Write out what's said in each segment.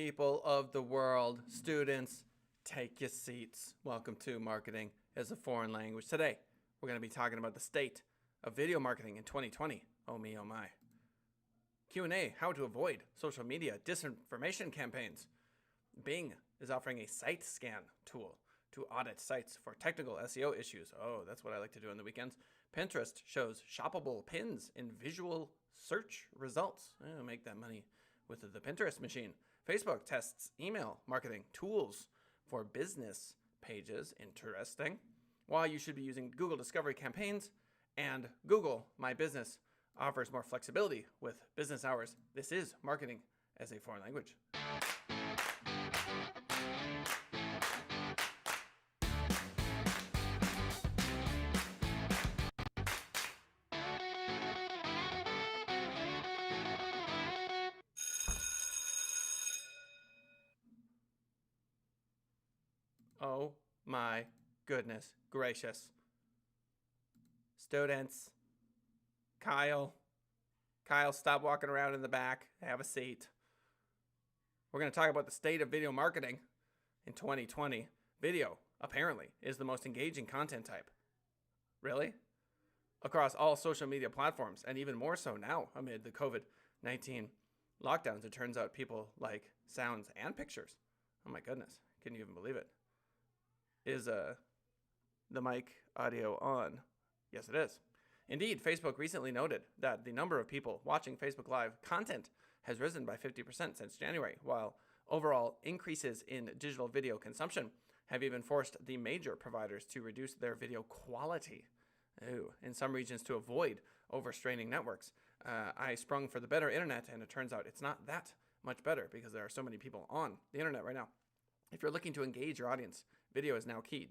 People of the world, students, take your seats. Welcome to Marketing as a Foreign Language. Today, we're going to be talking about the state of video marketing in 2020. Oh me, oh my. Q&A, how to avoid social media disinformation campaigns. Bing is offering a site scan tool to audit sites for technical SEO issues. Oh, that's what I like to do on the weekends. Pinterest shows shoppable pins in visual search results. Oh, make that money with the Pinterest machine. Facebook tests email marketing tools for business pages. Interesting. Why you should be using Google Discovery campaigns, and Google My Business offers more flexibility with business hours. This is Marketing as a Foreign Language. Oh my goodness gracious. Students, Kyle, stop walking around in the back. Have a seat. We're going to talk about the state of video marketing in 2020. Video, apparently, is the most engaging content type. Really? Across all social media platforms, and even more so now amid the COVID-19 lockdowns. It turns out people like sounds and pictures. Oh my goodness. Can you even believe it? Is the mic audio on? Yes, it is. Indeed, Facebook recently noted that the number of people watching Facebook Live content has risen by 50% since January, while overall increases in digital video consumption have even forced the major providers to reduce their video quality. In some regions to avoid overstraining networks. I sprung for the better internet, and it turns out it's not that much better because there are so many people on the internet right now. If you're looking to engage your audience, video is now key,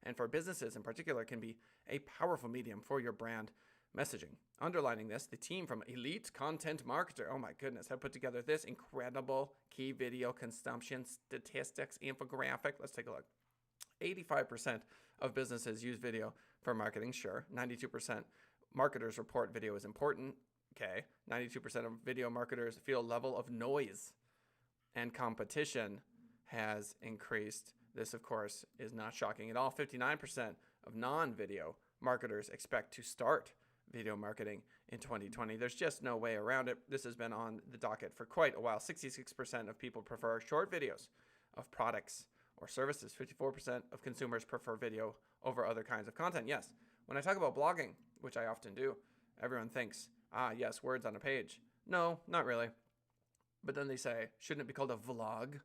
and for businesses in particular can be a powerful medium for your brand messaging. Underlining this, the team from Elite Content Marketer, oh my goodness, have put together this incredible key video consumption statistics infographic. Let's take a look. 85% of businesses use video for marketing, sure. 92% marketers report video is important, okay. 92% of video marketers feel a level of noise and competition has increased. This, of course, is not shocking at all. 59% of non-video marketers expect to start video marketing in 2020. There's just no way around it. This has been on the docket for quite a while. 66% of people prefer short videos of products or services. 54% of consumers prefer video over other kinds of content. Yes, when I talk about blogging, which I often do, everyone thinks, yes, words on a page. No, not really. But then they say, shouldn't it be called a vlog?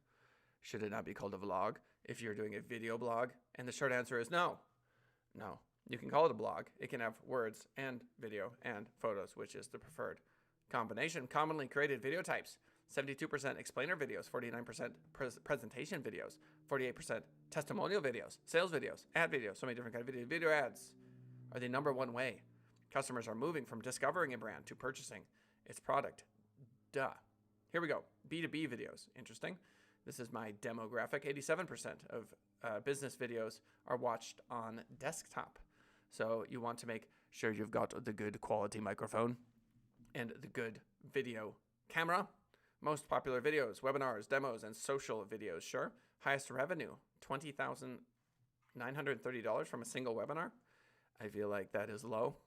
Should it not be called a vlog if you're doing a video blog? And the short answer is no. No. You can call it a blog. It can have words and video and photos, which is the preferred combination. Commonly created video types. 72% explainer videos, 49% presentation videos, 48% testimonial videos, sales videos, ad videos, so many different kinds of videos. Video ads are the number one way customers are moving from discovering a brand to purchasing its product. Here we go. B2B videos. Interesting. This is my demographic. 87% of business videos are watched on desktop. So you want to make sure you've got the good quality microphone and the good video camera. Most popular videos, webinars, demos, and social videos, sure. Highest revenue, $20,930 from a single webinar. I feel like that is low.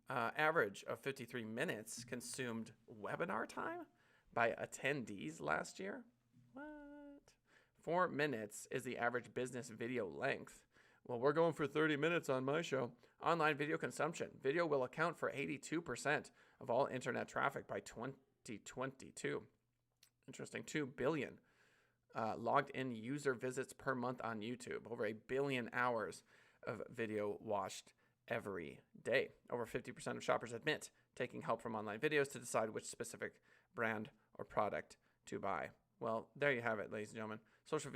Average of 53 minutes consumed webinar time by attendees last year. What? 4 minutes is the average business video length. Well, we're going for 30 minutes on my show. Online video consumption. Video will account for 82% of all internet traffic by 2022. Interesting. 2 billion logged in user visits per month on YouTube. Over 1 billion hours of video watched every day. Over 50% of shoppers admit taking help from online videos to decide which specific brand or product to buy. Well, there you have it, ladies and gentlemen. Social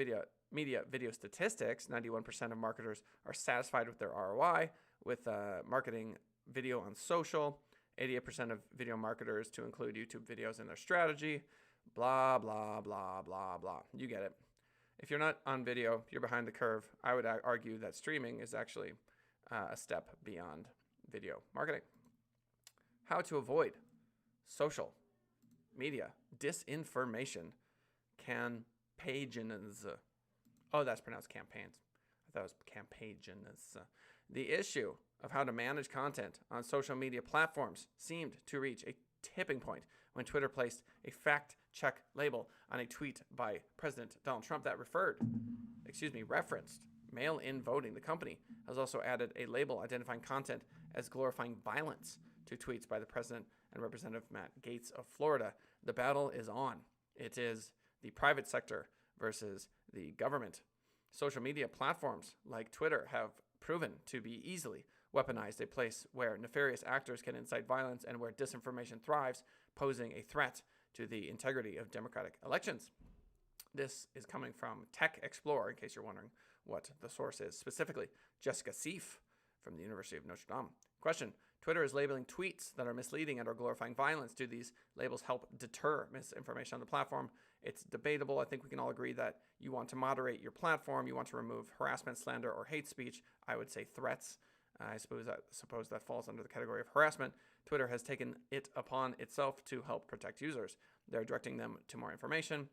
media video statistics. 91% of marketers are satisfied with their ROI with marketing video on social. 88% of video marketers to include YouTube videos in their strategy. Blah, blah, blah, blah, blah. You get it. If you're not on video, you're behind the curve. I would argue that streaming is actually a step beyond video marketing. How to avoid social media disinformation can campaigns. Oh, that's pronounced campaigns. I thought it was campaigns. The issue of how to manage content on social media platforms seemed to reach a tipping point when Twitter placed a fact check label on a tweet by President Donald Trump that referenced mail-in voting. The company has also added a label identifying content as glorifying violence to tweets by the president and Representative Matt Gaetz of Florida. The battle is on. It is the private sector versus the government. Social media platforms like Twitter have proven to be easily weaponized, a place where nefarious actors can incite violence and where disinformation thrives, posing a threat to the integrity of democratic elections. This is coming from Tech Explorer, in case you're wondering what the source is. Specifically, Jessica Seif from the University of Notre Dame. Question: Twitter is labeling tweets that are misleading and or glorifying violence. Do these labels help deter misinformation on the platform? It's debatable. I think we can all agree that you want to moderate your platform. You want to remove harassment, slander, or hate speech. I would say threats. I suppose that falls under the category of harassment. Twitter has taken it upon itself to help protect users. They're directing them to more information,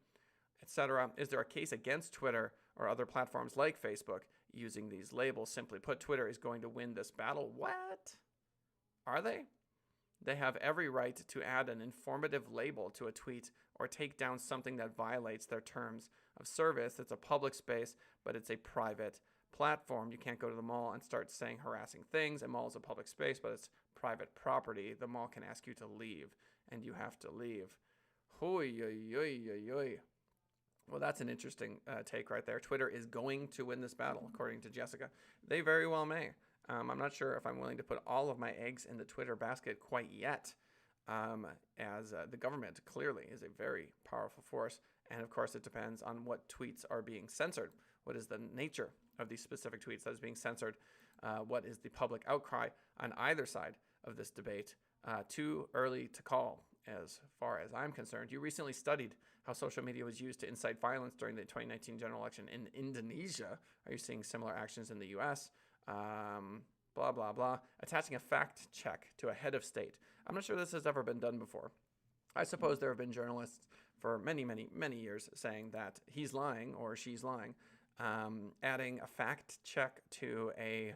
etc. Is there a case against Twitter or other platforms like Facebook using these labels? Simply put, Twitter is going to win this battle. What? Are they? They have every right to add an informative label to a tweet or take down something that violates their terms of service. It's a public space, but it's a private platform. You can't go to the mall and start saying harassing things. A mall is a public space, but it's private property. The mall can ask you to leave, and you have to leave. Well, that's an interesting take right there. Twitter is going to win this battle, according to Jessica. They very well may. I'm not sure if I'm willing to put all of my eggs in the Twitter basket quite yet, as the government clearly is a very powerful force. And of course, it depends on what tweets are being censored. What is the nature of these specific tweets that is being censored? What is the public outcry on either side of this debate? Too early to call, as far as I'm concerned. You recently studied how social media was used to incite violence during the 2019 general election in Indonesia. Are you seeing similar actions in the U.S.? Blah, blah, blah. Attaching a fact check to a head of state. I'm not sure this has ever been done before. I suppose there have been journalists for many, many, many years saying that he's lying or she's lying. Adding a fact check to a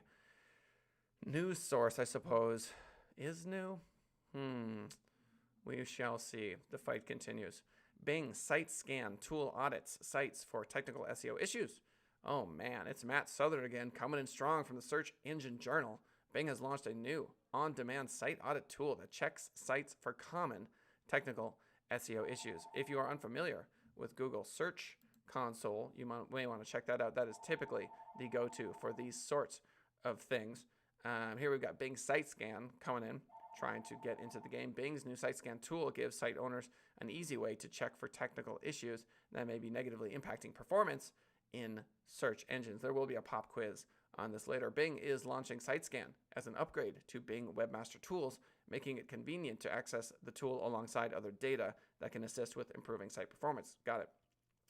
news source, I suppose, is new. We shall see. The fight continues. Bing site scan tool audits sites for technical SEO issues. Oh man, it's Matt Southern again, coming in strong from the Search Engine Journal. Bing has launched a new on-demand site audit tool that checks sites for common technical SEO issues. If you are unfamiliar with Google Search Console, you may want to check that out. That is typically the go-to for these sorts of things. Here we've got Bing Site Scan coming in, trying to get into the game. Bing's new site scan tool gives site owners an easy way to check for technical issues that may be negatively impacting performance in search engines. There will be a pop quiz on this later. Bing is launching SiteScan as an upgrade to Bing Webmaster Tools, making it convenient to access the tool alongside other data that can assist with improving site performance. Got it.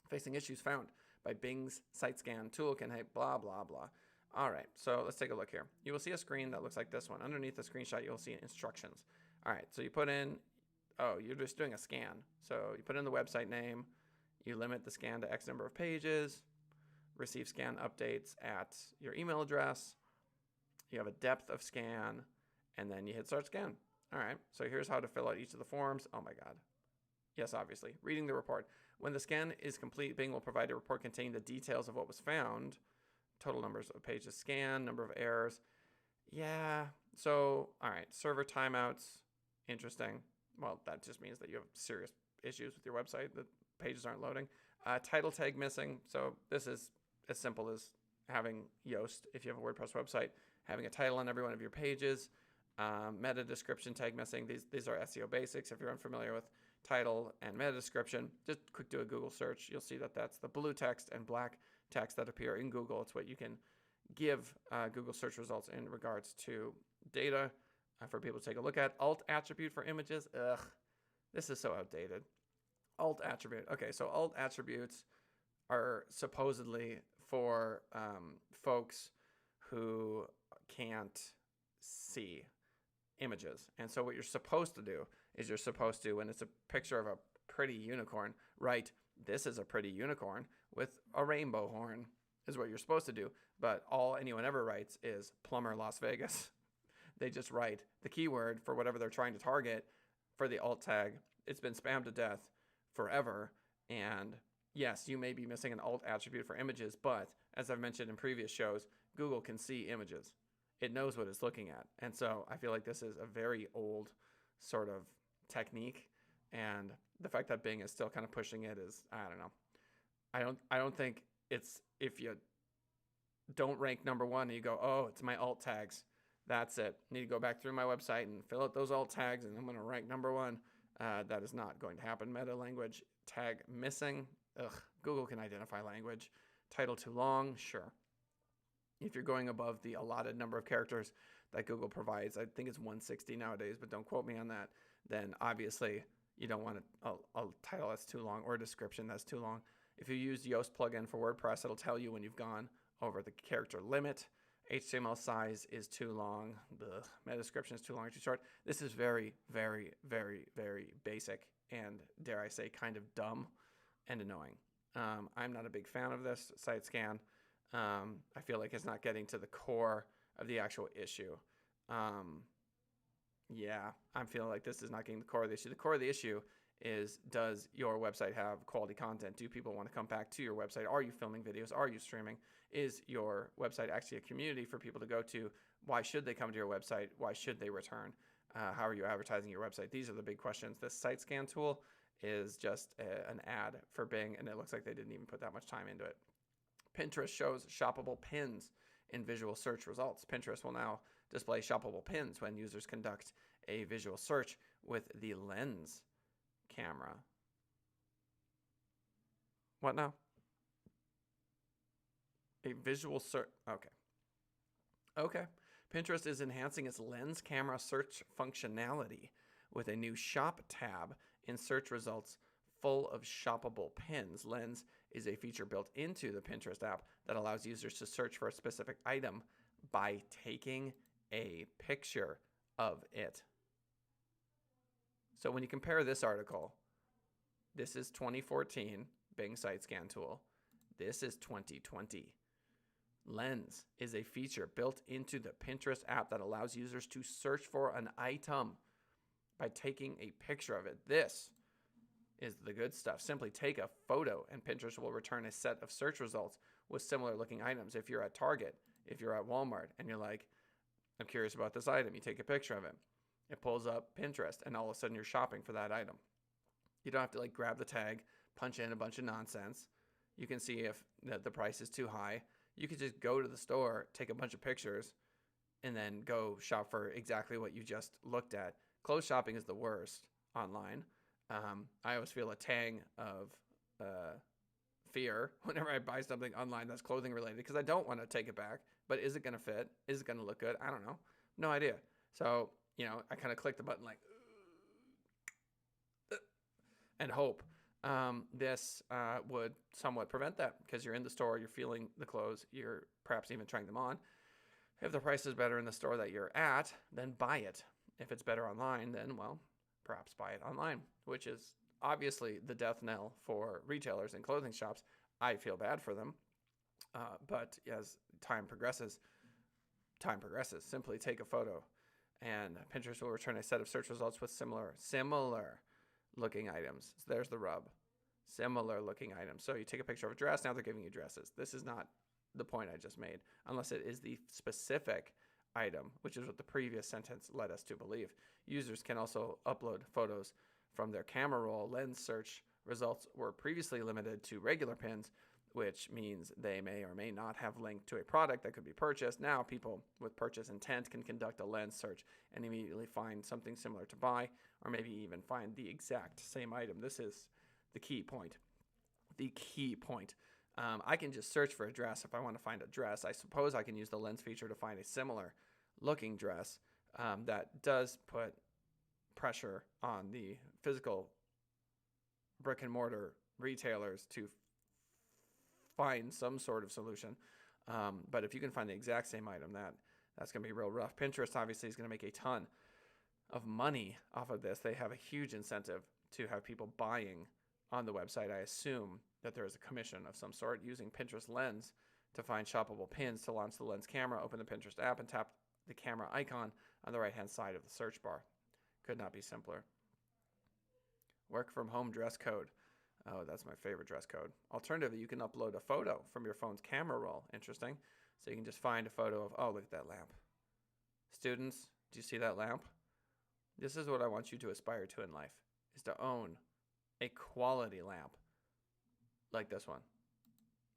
Facing issues found by Bing's SiteScan tool can have blah, blah, blah. All right, so let's take a look here. You will see a screen that looks like this one. Underneath the screenshot, you'll see instructions. All right, so you put in, you're just doing a scan. So you put in the website name, you limit the scan to X number of pages, receive scan updates at your email address, you have a depth of scan, and then you hit start scan. All right, so here's how to fill out each of the forms. Oh my God. Yes, obviously. Reading the report. When the scan is complete, Bing will provide a report containing the details of what was found, total numbers of pages scanned, number of errors. Yeah, so, all right, server timeouts. Interesting. Well, that just means that you have serious issues with your website. The pages aren't loading. Title tag missing. So this is as simple as having Yoast, if you have a WordPress website, having a title on every one of your pages. Meta description tag missing. These are SEO basics. If you're unfamiliar with title and meta description, just quick do a Google search. You'll see that that's the blue text and black text that appear in Google. It's what you can give Google search results in regards to data for people to take a look at. Alt attribute for images. Ugh, this is so outdated. Alt attribute. Okay, so alt attributes are supposedly for folks who can't see images. And so what you're supposed to do is you're supposed to, when it's a picture of a pretty unicorn, write this is a pretty unicorn with a rainbow horn, is what you're supposed to do. But all anyone ever writes is plumber Las Vegas. They just write the keyword for whatever they're trying to target for the alt tag. It's been spammed to death forever. And yes, you may be missing an alt attribute for images, but as I've mentioned in previous shows, Google can see images. It knows what it's looking at. And so I feel like this is a very old sort of technique. And the fact that Bing is still kind of pushing it is, I don't know. I don't think it's, if you don't rank number one and you go, oh, it's my alt tags, that's it. I need to go back through my website and fill out those alt tags and I'm going to rank number one. That is not going to happen. Meta language tag missing. Ugh, Google can identify language. Title too long, sure. If you're going above the allotted number of characters that Google provides, I think it's 160 nowadays, but don't quote me on that, then obviously you don't want a title that's too long or a description that's too long. If you use Yoast plugin for WordPress, it'll tell you when you've gone over the character limit. HTML size is too long. The meta description is too long or too short. This is very, very, very, very basic and, dare I say, kind of dumb and annoying. I'm not a big fan of this site scan. I feel like it's not getting to the core of the actual issue. Yeah, I'm feeling like this is not getting the core of the issue. The core of the issue is, does your website have quality content? Do people want to come back to your website? Are you filming videos? Are you streaming? Is your website actually a community for people to go to? Why should they come to your website? Why should they return? How are you advertising your website? These are the big questions. This site scan tool is just an ad for Bing, and it looks like they didn't even put that much time into it. Pinterest shows shoppable pins in visual search results. Pinterest will now display shoppable pins when users conduct a visual search with the lens camera. What now? A visual search. Okay. Pinterest is enhancing its lens camera search functionality with a new shop tab in search results full of shoppable pins. Lens is a feature built into the Pinterest app that allows users to search for a specific item by taking a picture of it. So when you compare this article, this is 2014 Bing site scan tool. This is 2020. Lens is a feature built into the Pinterest app that allows users to search for an item by taking a picture of it. This is the good stuff. Simply take a photo and Pinterest will return a set of search results with similar looking items. If you're at Target, if you're at Walmart and you're like, I'm curious about this item, you take a picture of it. It pulls up Pinterest and all of a sudden you're shopping for that item. You don't have to like grab the tag, punch in a bunch of nonsense. You can see if the price is too high. You could just go to the store, take a bunch of pictures, and then go shop for exactly what you just looked at. Clothes shopping is the worst online. I always feel a tang of fear whenever I buy something online that's clothing related because I don't want to take it back. But is it going to fit? Is it going to look good? I don't know. No idea. So, I kind of click the button like, and hope. This would somewhat prevent that because you're in the store, you're feeling the clothes, you're perhaps even trying them on. If the price is better in the store that you're at, then buy it. If it's better online, then, well, perhaps buy it online, which is obviously the death knell for retailers and clothing shops. I feel bad for them. But as time progresses, simply take a photo and Pinterest will return a set of search results with similar looking items. So there's the rub. Similar looking items. So you take a picture of a dress, now they're giving you dresses. This is not the point I just made, unless it is the specific item, which is what the previous sentence led us to believe. Users can also upload photos from their camera roll. Lens search results were previously limited to regular pins, which means they may or may not have linked to a product that could be purchased. Now people with purchase intent can conduct a lens search and immediately find something similar to buy, or maybe even find the exact same item. This is the key point. I can just search for a dress if I want to find a dress. I suppose I can use the lens feature to find a similar looking dress that does put pressure on the physical brick and mortar retailers to find some sort of solution. But if you can find the exact same item, that's going to be real rough. Pinterest obviously is going to make a ton of money off of this. They have a huge incentive to have people buying on the website, I assume that there is a commission of some sort using Pinterest Lens to find shoppable pins to launch the Lens camera, open the Pinterest app, and tap the camera icon on the right-hand side of the search bar. Could not be simpler. Work from home dress code. Oh, that's my favorite dress code. Alternatively, you can upload a photo from your phone's camera roll. Interesting. So you can just find a photo of, oh, look at that lamp. Students, do you see that lamp? This is what I want you to aspire to in life, is to own a quality lamp like this one.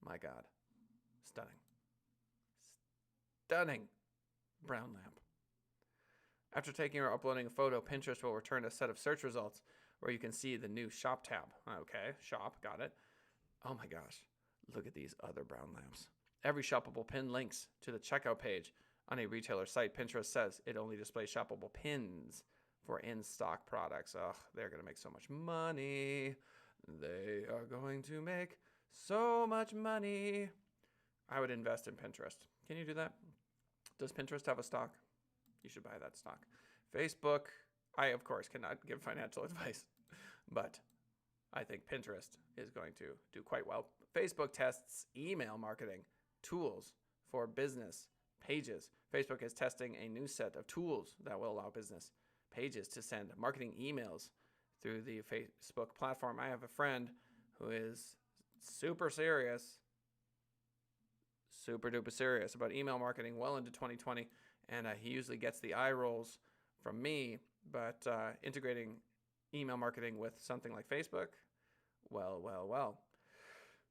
My God. Stunning. Stunning brown lamp. After taking or uploading a photo, Pinterest will return a set of search results where you can see the new shop tab. Okay, shop, got it. Oh my gosh, look at these other brown lamps. Every shoppable pin links to the checkout page on a retailer site. Pinterest says it only displays shoppable pins for in-stock products. Ugh, they're going to make so much money. They are going to make so much money. I would invest in Pinterest. Can you do that? Does Pinterest have a stock? You should buy that stock. Facebook, I, of course, cannot give financial advice, but I think Pinterest is going to do quite well. Facebook tests email marketing tools for business pages. Facebook is testing a new set of tools that will allow business pages to send marketing emails through the Facebook platform. I have a friend who is super duper serious about email marketing well into 2020, and he usually gets the eye rolls from me, but integrating email marketing with something like Facebook, well.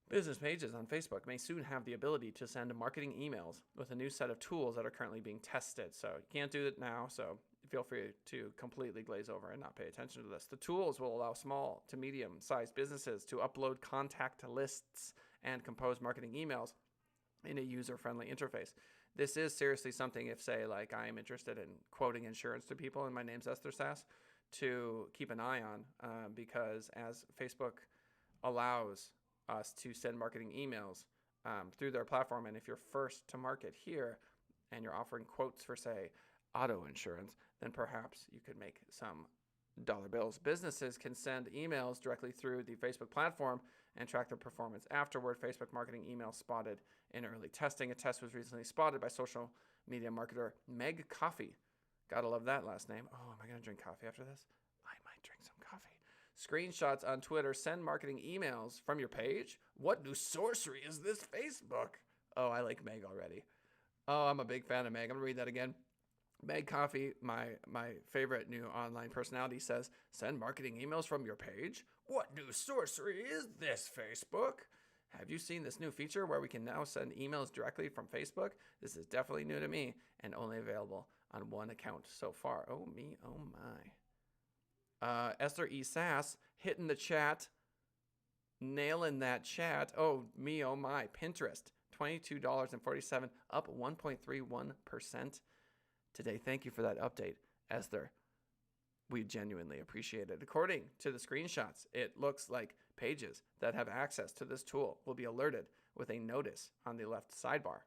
Business pages on Facebook may soon have the ability to send marketing emails with a new set of tools that are currently being tested. So you can't do it now, so feel free to completely glaze over and not pay attention to this. The tools will allow small to medium-sized businesses to upload contact lists and compose marketing emails in a user-friendly interface. This is seriously something if, say, like I am interested in quoting insurance to people and my name's Esther Sass, to keep an eye on because as Facebook allows us to send marketing emails through their platform, and if you're first to market here and you're offering quotes for, say, auto insurance, then perhaps you could make some dollar bills. Businesses can send emails directly through the Facebook platform and track their performance afterward. Facebook marketing email spotted in early testing. A test was recently spotted by social media marketer Meg Coffee. Gotta love that last name. Oh, am I gonna drink coffee after this? I might drink some coffee. Screenshots on Twitter. Send marketing emails from your page. What new sorcery is this, Facebook? Oh, I like Meg already. Oh, I'm a big fan of Meg. I'm gonna read that again. Meg Coffee, my favorite new online personality, says, send marketing emails from your page? What new sorcery is this, Facebook? Have you seen this new feature where we can now send emails directly from Facebook? This is definitely new to me and only available on one account so far. Oh me, oh my. Esther E. Sass, hitting the chat, nailing that chat. Oh me, oh my. Pinterest, $22.47, up 1.31%. Today. Thank you for that update, Esther. We genuinely appreciate it. According to the screenshots, it looks like pages that have access to this tool will be alerted with a notice on the left sidebar.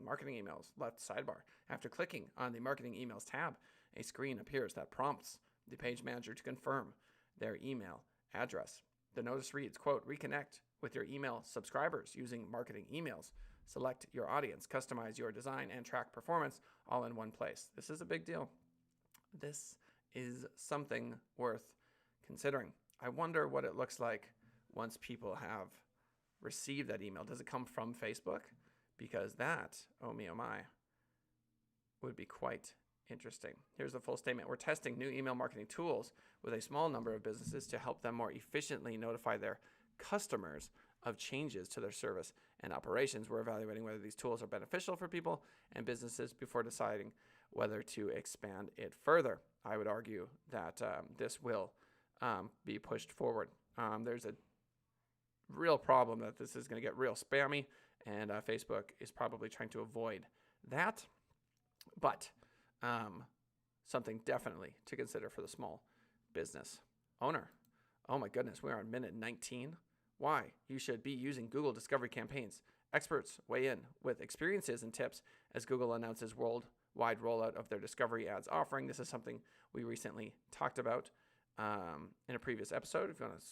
Marketing emails, left sidebar. After clicking on the marketing emails tab, a screen appears that prompts the page manager to confirm their email address. The notice reads, quote, reconnect with your email subscribers using marketing emails. Select your audience, customize your design, and track performance all in one place. This is a big deal. This is something worth considering. I wonder what it looks like once people have received that email. Does it come from Facebook? Because that, oh me, oh my, would be quite interesting. Here's the full statement. We're testing new email marketing tools with a small number of businesses to help them more efficiently notify their customers of changes to their service and operations. We're evaluating whether these tools are beneficial for people and businesses before deciding whether to expand it further. I would argue that this will be pushed forward. There's a real problem that this is going to get real spammy, and Facebook is probably trying to avoid that. But something definitely to consider for the small business owner. Oh my goodness, we are on minute 19. Why you should be using Google Discovery campaigns. Experts weigh in with experiences and tips as Google announces worldwide rollout of their Discovery ads offering. This is something we recently talked about in a previous episode. If you want to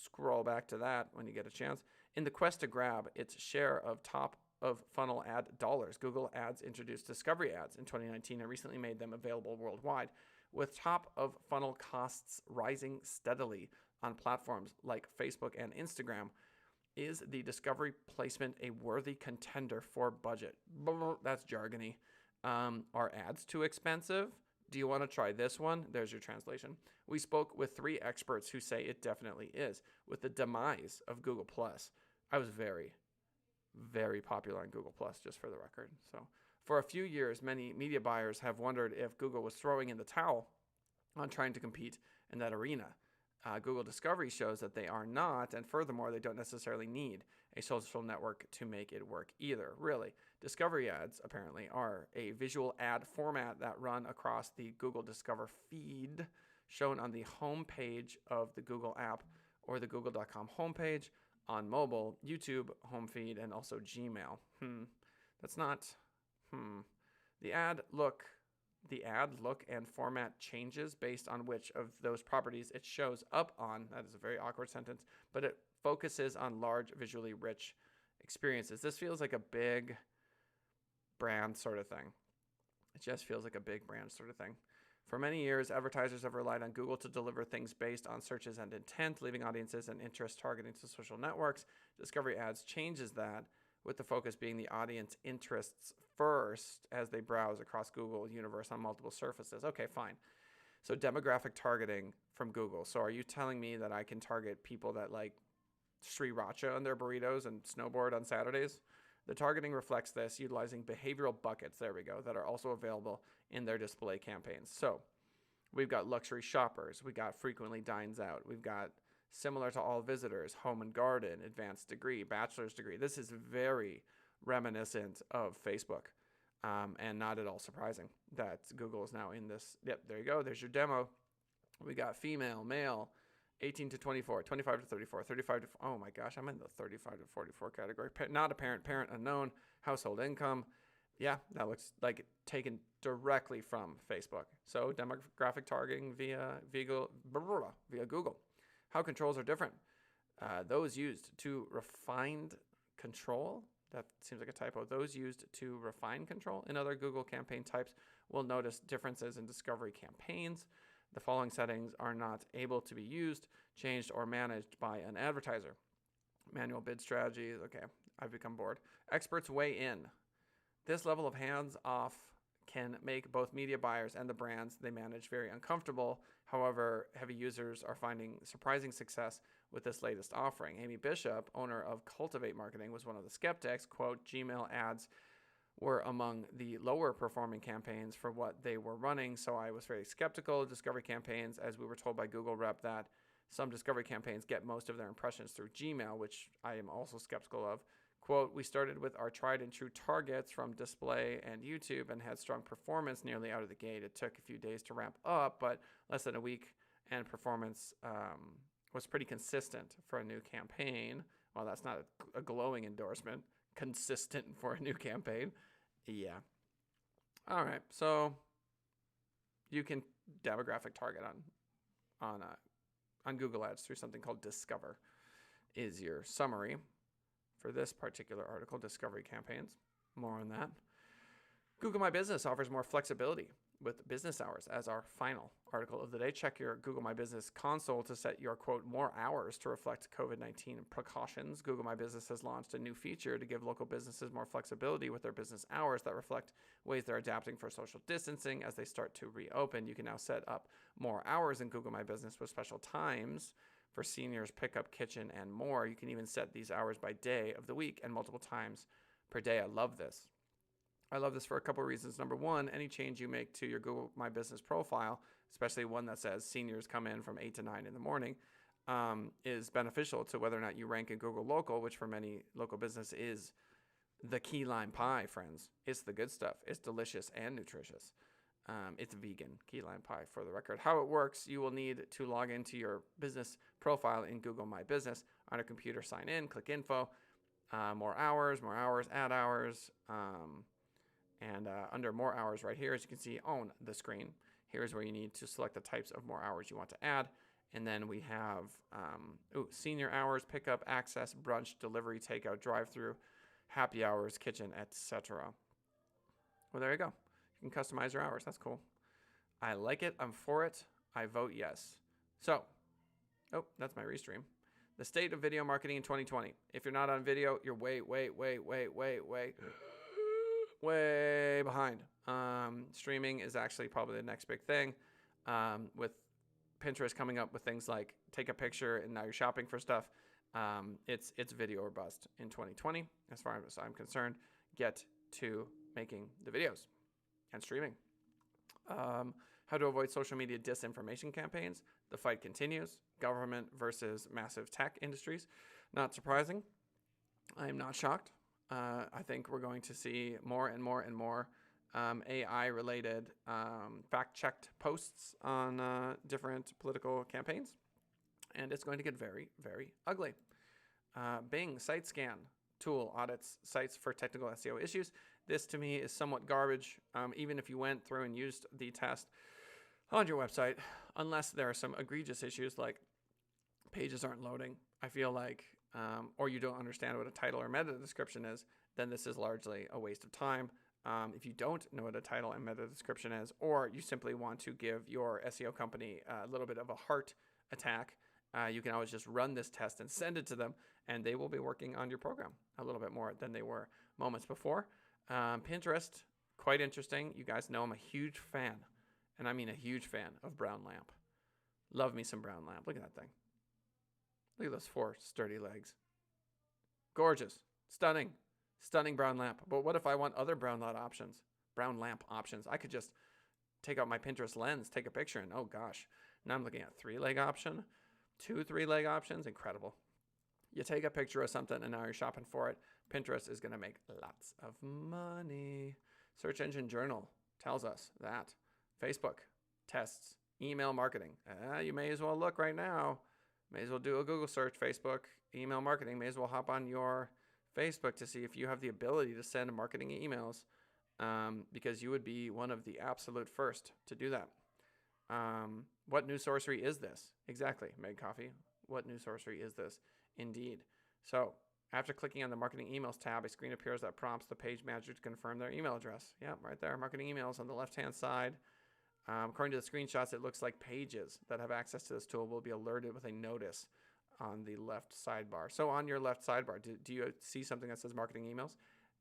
scroll back to that when you get a chance. In the quest to grab its share of top of funnel ad dollars, Google Ads introduced discovery ads in 2019 and recently made them available worldwide, with top of funnel costs rising steadily on platforms like Facebook and Instagram. Is the discovery placement a worthy contender for budget? That's jargony. Are ads too expensive? Do you want to try this one? There's your translation. We spoke with 3 experts who say it definitely is. With the demise of Google+, I was very, very popular on Google+, just for the record. So for a few years, many media buyers have wondered if Google was throwing in the towel on trying to compete in that arena. Google Discovery shows that they are not, and furthermore, they don't necessarily need a social network to make it work either, really. Discovery ads, apparently, are a visual ad format that run across the Google Discover feed shown on the home page of the Google app or the google.com homepage, on mobile, YouTube home feed, and also Gmail. That's not, The ad look and format changes based on which of those properties it shows up on. That is a very awkward sentence, but it focuses on large, visually rich experiences. This feels like a big brand sort of thing. It just feels like a big brand sort of thing. For many years, advertisers have relied on Google to deliver things based on searches and intent, leaving audiences and interest targeting to social networks. Discovery ads changes that, with the focus being the audience interests first as they browse across Google universe on multiple surfaces. Okay, fine. So demographic targeting from Google. So are you telling me that I can target people that like sriracha on their burritos and snowboard on Saturdays? The targeting reflects this, utilizing behavioral buckets, there we go, that are also available in their display campaigns. So we've got luxury shoppers, we got frequently dines out, we've got similar to all visitors, home and garden, advanced degree, bachelor's degree. This is very reminiscent of Facebook, and not at all surprising that Google is now in this. Yep, there you go. There's your demo. We got female, male, 18 to 24, 25 to 34, 35 to, oh my gosh, I'm in the 35 to 44 category. Not a parent, parent unknown, household income. Yeah, that looks like taken directly from Facebook. So demographic targeting via Google. How controls are different. Those used to refined control, that seems like a typo. Those used to refine control in other Google campaign types will notice differences in discovery campaigns. The following settings are not able to be used, changed, or managed by an advertiser. Manual bid strategies. Okay, I've become bored. Experts weigh in. This level of hands-off can make both media buyers and the brands they manage very uncomfortable. However, heavy users are finding surprising success with this latest offering. Amy Bishop, owner of Cultivate Marketing, was one of the skeptics. Quote, Gmail ads were among the lower performing campaigns for what they were running, so I was very skeptical of discovery campaigns, as we were told by Google rep that some discovery campaigns get most of their impressions through Gmail, which I am also skeptical of. Quote, we started with our tried and true targets from display and YouTube and had strong performance nearly out of the gate. It took a few days to ramp up, but less than a week, and performance was pretty consistent for a new campaign. Well, that's not a glowing endorsement. Consistent for a new campaign. Yeah. All right. So you can demographic target on Google Ads through something called Discover. Is your summary for this particular article, discovery campaigns. More on that. Google My Business offers more flexibility with business hours as our final article of the day. Check your Google My Business console to set your, quote, more hours to reflect COVID-19 precautions. Google My Business has launched a new feature to give local businesses more flexibility with their business hours that reflect ways they're adapting for social distancing as they start to reopen. You can now set up more hours in Google My Business with special times for seniors, pickup, kitchen, and more. You can even set these hours by day of the week and multiple times per day. I love this. I love this for a couple of reasons. Number one, any change you make to your Google My Business profile, especially one that says seniors come in from 8 to 9 in the morning, is beneficial to whether or not you rank in Google Local, which for many local business is the key lime pie, friends. It's the good stuff. It's delicious and nutritious. It's vegan key lime pie, for the record. How it works, you will need to log into your business profile in Google My Business. On a computer, sign in, click info, more hours, add hours, and under more hours right here, as you can see on the screen, here's where you need to select the types of more hours you want to add. And then we have senior hours, pickup, access, brunch, delivery, takeout, drive-through, happy hours, kitchen, etc. Well, there you go. You can customize your hours. That's cool. I like it. I'm for it. I vote yes. So, that's my restream. The state of video marketing in 2020. If you're not on video, you're way behind. Streaming is actually probably the next big thing. With Pinterest coming up with things like take a picture and now you're shopping for stuff. It's video or bust in 2020. As far as I'm concerned, get to making the videos and streaming. How to avoid social media disinformation campaigns. The fight continues. Government versus massive tech industries. Not surprising. I am not shocked. I think we're going to see more and more AI-related fact-checked posts on different political campaigns. And it's going to get very, very ugly. Bing site scan tool audits sites for technical SEO issues. This to me is somewhat garbage, even if you went through and used the test on your website, unless there are some egregious issues like pages aren't loading. I feel like, or you don't understand what a title or meta description is, then this is largely a waste of time. If you don't know what a title and meta description is, or you simply want to give your SEO company a little bit of a heart attack, you can always just run this test and send it to them, and they will be working on your program a little bit more than they were moments before. Pinterest, quite interesting. You guys know I'm a huge fan, and I mean a huge fan of Brown Lamp. Love me some Brown Lamp. Look at that thing. Look at those 4 sturdy legs. Gorgeous. Stunning. Stunning Brown Lamp. But what if I want other Brown Lamp options? I could just take out my Pinterest lens, take a picture, and oh gosh, now I'm looking at 3-leg option, 2 3-leg options. Incredible. You take a picture of something and now you're shopping for it. Pinterest is going to make lots of money. Search Engine Journal tells us that. Facebook tests email marketing. You may as well look right now. May as well do a Google search, Facebook, email marketing. May as well hop on your Facebook to see if you have the ability to send marketing emails, because you would be one of the absolute first to do that. What new sorcery is this? Exactly, Meg Coffee. What new sorcery is this? Indeed. So after clicking on the marketing emails tab, a screen appears that prompts the page manager to confirm their email address. Yeah, right there, marketing emails on the left-hand side. According to the screenshots, it looks like pages that have access to this tool will be alerted with a notice on the left sidebar. So on your left sidebar, do you see something that says marketing emails?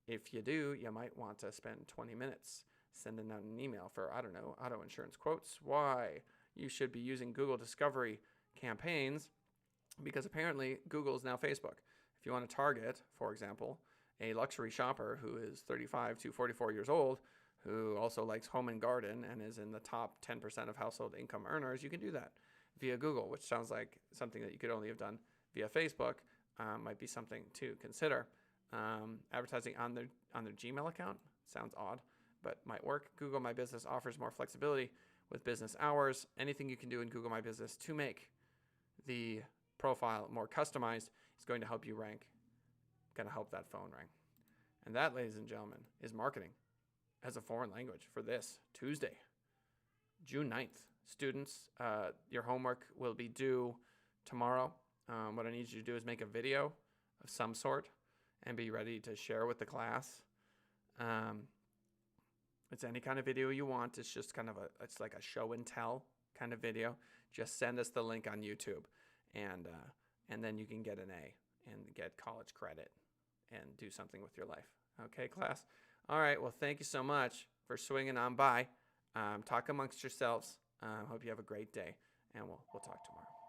If you do, you might want to spend 20 minutes sending out an email for, I don't know, auto insurance quotes. Why you should be using Google Discovery campaigns, because apparently Google is now Facebook. If you want to target, for example, a luxury shopper who is 35 to 44 years old, who also likes home and garden and is in the top 10% of household income earners, you can do that via Google, which sounds like something that you could only have done via Facebook. Might be something to consider. Advertising on their Gmail account sounds odd, but might work. Google My Business offers more flexibility with business hours. Anything you can do in Google My Business to make the profile more customized is going to help you rank, going to help that phone rank. And that, ladies and gentlemen, is marketing as a foreign language for this Tuesday, June 9th. Students, your homework will be due tomorrow. What I need you to do is make a video of some sort and be ready to share with the class. It's any kind of video you want. It's just kind of it's like a show and tell kind of video. Just send us the link on YouTube, and then you can get an A and get college credit and do something with your life. Okay, class? All right, well, thank you so much for swinging on by. Talk amongst yourselves. Hope you have a great day, and we'll talk tomorrow.